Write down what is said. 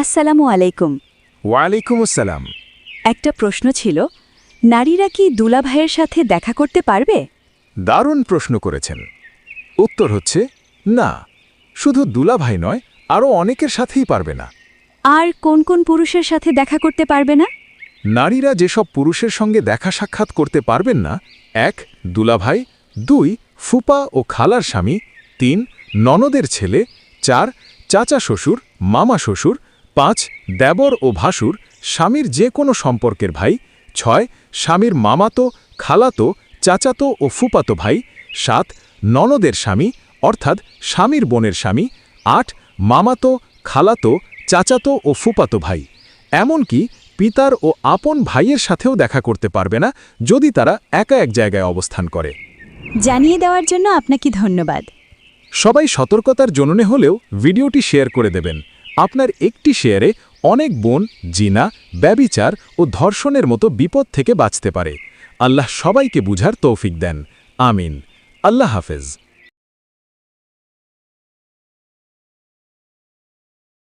আসসালামু আলাইকুম। ওয়ালাইকুম আসসালাম। একটা প্রশ্ন ছিল, নারীরা কি দুলাভাইয়ের সাথে দেখা করতে পারবে? দারুণ প্রশ্ন করেছেন। উত্তর হচ্ছে না, শুধু দুলাভাই নয়, আরও অনেকের সাথেই পারবে না। আর কোন কোন পুরুষের সাথে দেখা করতে পারবে না? নারীরা যেসব পুরুষের সঙ্গে দেখা সাক্ষাৎ করতে পারবেন না: ১. দুলাভাই, ২. ফুপা ও খালার স্বামী, ৩. ননদের ছেলে, ৪. চাচা শ্বশুর, মামা শ্বশুর, ৫. দেবর ও ভাসুর, স্বামীর যে কোনো সম্পর্কের ভাই, ৬. স্বামীর মামাতো, খালাতো, চাচাতো ও ফুপাতো ভাই, ৭. ননদের স্বামী অর্থাৎ স্বামীর বোনের স্বামী, ৮. মামাতো, খালাতো, চাচাতো ও ফুপাতো ভাই। এমনকি পিতার ও আপন ভাইয়ের সাথেও দেখা করতে পারবে না যদি তারা একা এক জায়গায় অবস্থান করে। জানিয়ে দেওয়ার জন্য আপনাকে ধন্যবাদ। সবাই সতর্কতার জন্যে হলেও ভিডিওটি শেয়ার করে দেবেন। আপনার একটি শেয়ারে অনেক বোন জিনা, ব্যভিচার ও ধর্ষণের মতো বিপদ থেকে বাঁচতে পারে। আল্লাহ সবাইকে বুঝার তৌফিক দেন। আমিন। আল্লাহ হাফেজ।